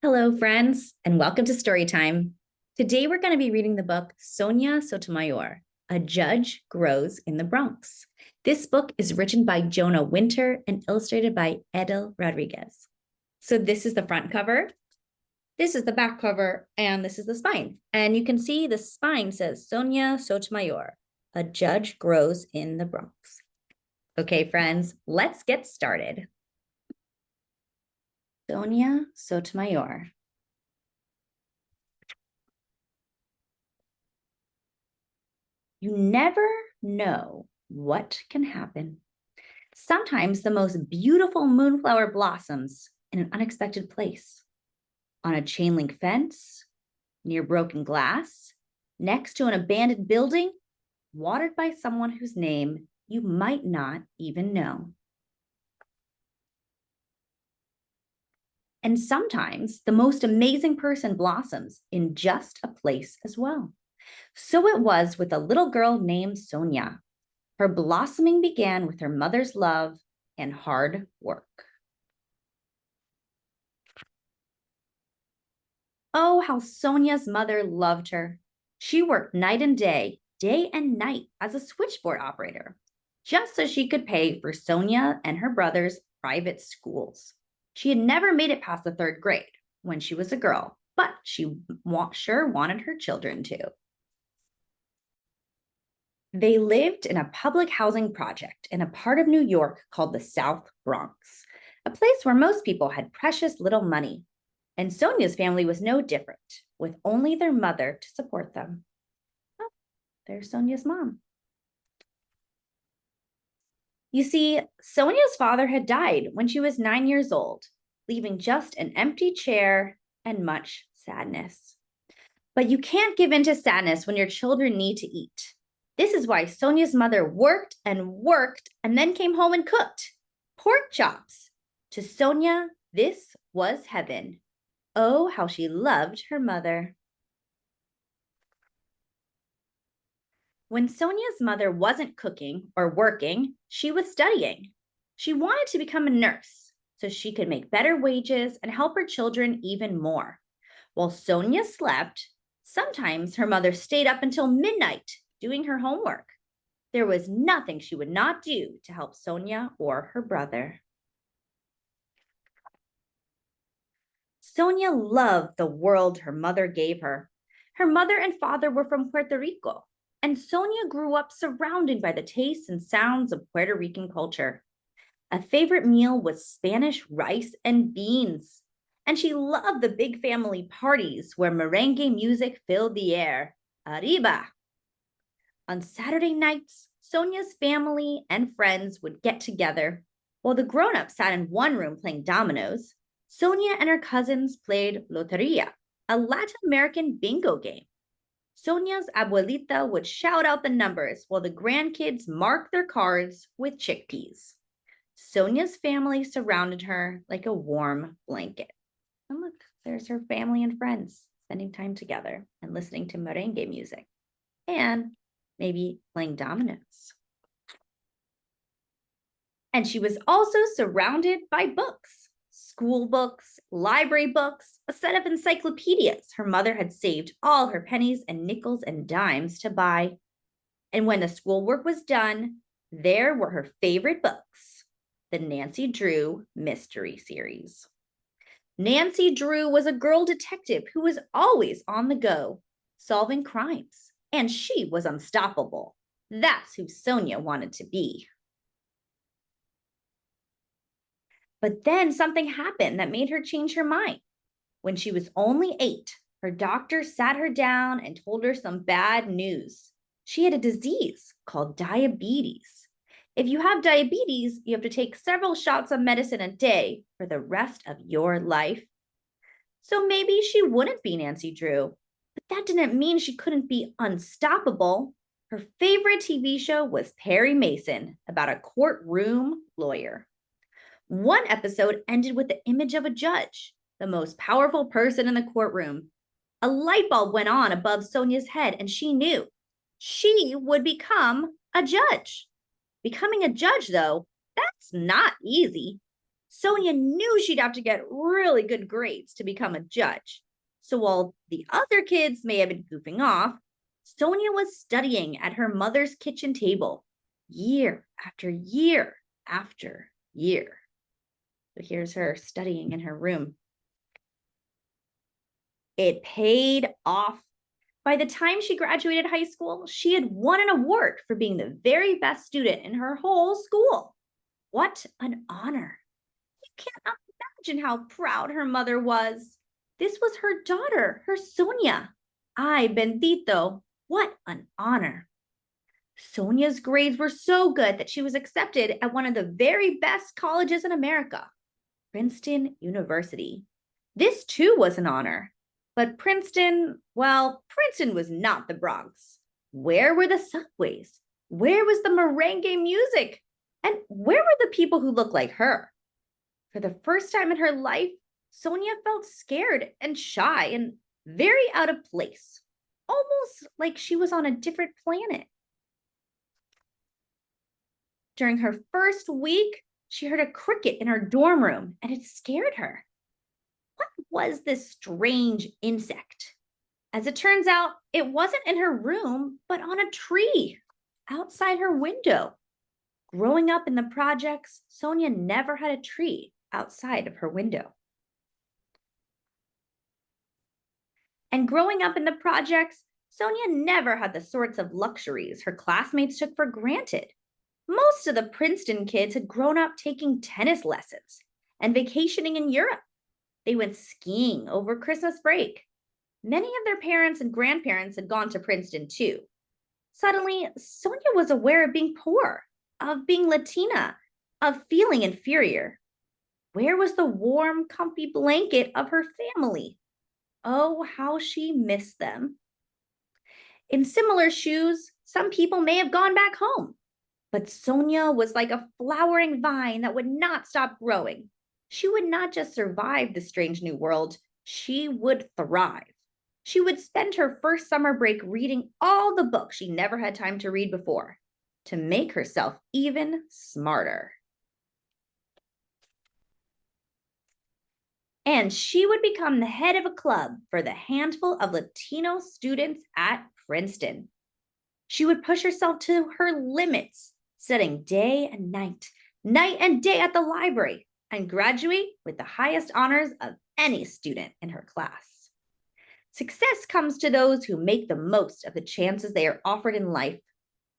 Hello, friends, and welcome to Storytime. Today, we're going to be reading the book Sonia Sotomayor, A Judge Grows in the Bronx. This book is written by Jonah Winter and illustrated by Edel Rodriguez. So this is the front cover, this is the back cover, and this is the spine. And you can see the spine says Sonia Sotomayor, A Judge Grows in the Bronx. Okay, friends, let's get started. Sonia Sotomayor. You never know what can happen. Sometimes the most beautiful moonflower blossoms in an unexpected place. On a chain link fence, near broken glass, next to an abandoned building, watered by someone whose name you might not even know. And sometimes the most amazing person blossoms in just a place as well. So it was with a little girl named Sonia. Her blossoming began with her mother's love and hard work. Oh, how Sonia's mother loved her. She worked night and day and night as a switchboard operator, just so she could pay for Sonia and her brother's private schools. She had never made it past the 3rd grade when she was a girl, but she sure wanted her children to. They lived in a public housing project in a part of New York called the South Bronx, a place where most people had precious little money. And Sonia's family was no different, with only their mother to support them. Oh, there's Sonia's mom. You see, Sonia's father had died when she was 9 years old, leaving just an empty chair and much sadness. But you can't give in to sadness when your children need to eat. This is why Sonia's mother worked and then came home and cooked pork chops. To Sonia, this was heaven. Oh, how she loved her mother. When Sonia's mother wasn't cooking or working, she was studying. She wanted to become a nurse so she could make better wages and help her children even more. While Sonia slept, sometimes her mother stayed up until midnight doing her homework. There was nothing she would not do to help Sonia or her brother. Sonia loved the world her mother gave her. Her mother and father were from Puerto Rico, and Sonia grew up surrounded by the tastes and sounds of Puerto Rican culture. A favorite meal was Spanish rice and beans, and she loved the big family parties where merengue music filled the air. Arriba! On Saturday nights, Sonia's family and friends would get together. While the grown-ups sat in one room playing dominoes, Sonia and her cousins played Loteria, a Latin American bingo game. Sonia's abuelita would shout out the numbers while the grandkids marked their cards with chickpeas. Sonia's family surrounded her like a warm blanket. And look, there's her family and friends spending time together and listening to merengue music. And maybe playing dominoes. And she was also surrounded by books, school books, library books, a set of encyclopedias her mother had saved all her pennies and nickels and dimes to buy. And when the schoolwork was done, there were her favorite books, the Nancy Drew Mystery Series. Nancy Drew was a girl detective who was always on the go, solving crimes. And she was unstoppable. That's who Sonia wanted to be. But then something happened that made her change her mind. When she was only 8, her doctor sat her down and told her some bad news. She had a disease called diabetes. If you have diabetes, you have to take several shots of medicine a day for the rest of your life. So maybe she wouldn't be Nancy Drew. But that didn't mean she couldn't be unstoppable. Her favorite TV show was Perry Mason, about a courtroom lawyer. One episode ended with the image of a judge, the most powerful person in the courtroom. A light bulb went on above Sonia's head, and she knew she would become a judge. Becoming a judge, though, that's not easy. Sonia knew she'd have to get really good grades to become a judge. So while the other kids may have been goofing off, Sonia was studying at her mother's kitchen table year after year after year. So here's her studying in her room. It paid off. By the time she graduated high school, she had won an award for being the very best student in her whole school. What an honor! You can't imagine how proud her mother was. This was her daughter, her Sonia. Ay, bendito, what an honor. Sonia's grades were so good that she was accepted at one of the very best colleges in America, Princeton University. This too was an honor. But Princeton was not the Bronx. Where were the subways? Where was the merengue music? And where were the people who looked like her? For the first time in her life, Sonia felt scared and shy and very out of place, almost like she was on a different planet. During her first week, she heard a cricket in her dorm room and it scared her. What was this strange insect? As it turns out, it wasn't in her room, but on a tree outside her window. Growing up in the projects, Sonia never had a tree outside of her window. And growing up in the projects, Sonia never had the sorts of luxuries her classmates took for granted. Most of the Princeton kids had grown up taking tennis lessons and vacationing in Europe. They went skiing over Christmas break. Many of their parents and grandparents had gone to Princeton too. Suddenly, Sonia was aware of being poor, of being Latina, of feeling inferior. Where was the warm, comfy blanket of her family? Oh, how she missed them. In similar shoes, some people may have gone back home, but Sonia was like a flowering vine that would not stop growing. She would not just survive the strange new world, she would thrive. She would spend her first summer break reading all the books she never had time to read before, to make herself even smarter. And she would become the head of a club for the handful of Latino students at Princeton. She would push herself to her limits, studying day and night and day at the library, and graduate with the highest honors of any student in her class. Success comes to those who make the most of the chances they are offered in life.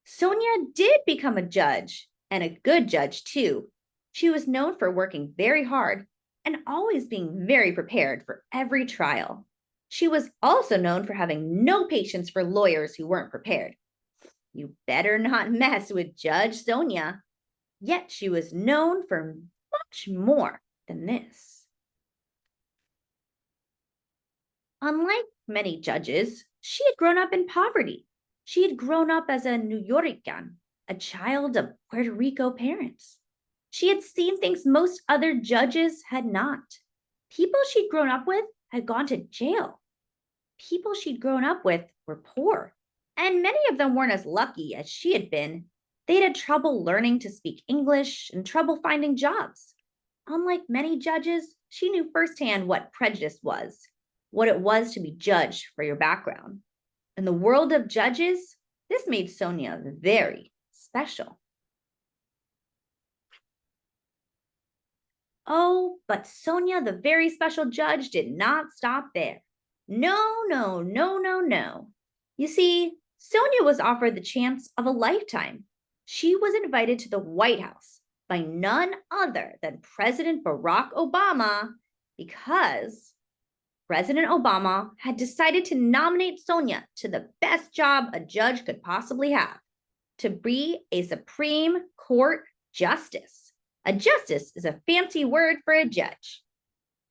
Sonia did become a judge, and a good judge too. She was known for working very hard and always being very prepared for every trial. She was also known for having no patience for lawyers who weren't prepared. You better not mess with Judge Sonia. Yet she was known for much more than this. Unlike many judges, she had grown up in poverty. She had grown up as a New Yorican, a child of Puerto Rico parents. She had seen things most other judges had not. People she'd grown up with had gone to jail. People she'd grown up with were poor, and many of them weren't as lucky as she had been. They'd had trouble learning to speak English and trouble finding jobs. Unlike many judges, she knew firsthand what prejudice was, what it was to be judged for your background. In the world of judges, this made Sonia very special. Oh, but Sonia, the very special judge, did not stop there. No. You see, Sonia was offered the chance of a lifetime. She was invited to the White House by none other than President Barack Obama because President Obama had decided to nominate Sonia to the best job a judge could possibly have, to be a Supreme Court justice. A justice is a fancy word for a judge.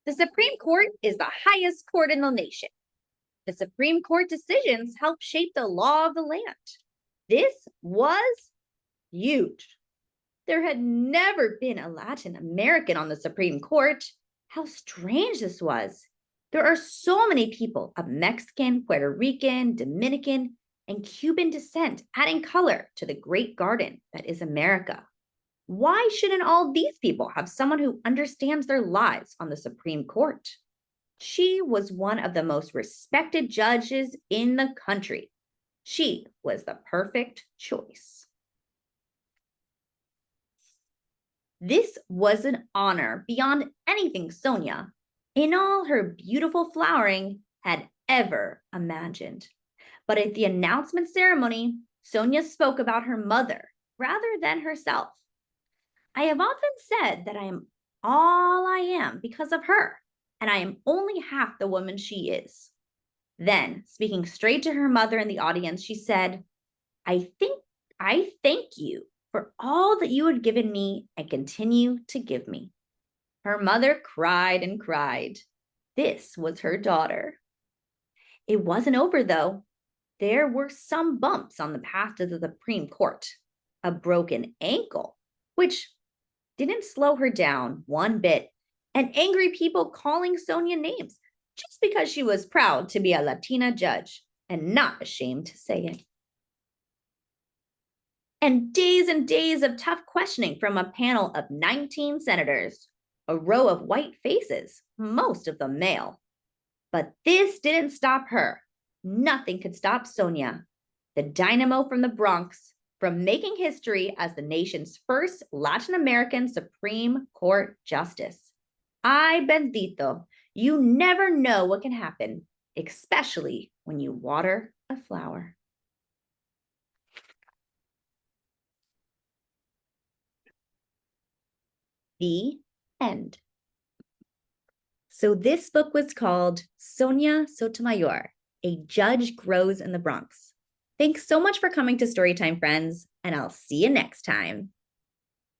The Supreme Court is the highest court in the nation. The Supreme Court decisions help shape the law of the land. This was huge. There had never been a Latin American on the Supreme Court. How strange this was. There are so many people of Mexican, Puerto Rican, Dominican, and Cuban descent, adding color to the great garden that is America. Why shouldn't all these people have someone who understands their lives on the Supreme Court? She was one of the most respected judges in the country. She was the perfect choice. This was an honor beyond anything Sonia, in all her beautiful flowering, had ever imagined. But at the announcement ceremony, Sonia spoke about her mother rather than herself. I have often said that I am all I am because of her, and I am only half the woman she is. Then, speaking straight to her mother in the audience, she said, I thank you for all that you had given me and continue to give me. Her mother cried and cried. This was her daughter. It wasn't over, though. There were some bumps on the path to the Supreme Court. A broken ankle, which didn't slow her down one bit, and angry people calling Sonia names just because she was proud to be a Latina judge and not ashamed to say it. And days of tough questioning from a panel of 19 senators, a row of white faces, most of them male. But this didn't stop her. Nothing could stop Sonia, the dynamo from the Bronx, from making history as the nation's first Latin American Supreme Court justice. Ay, bendito, you never know what can happen, especially when you water a flower. The end. So this book was called Sonia Sotomayor, A Judge Grows in the Bronx. Thanks so much for coming to Storytime, friends, and I'll see you next time.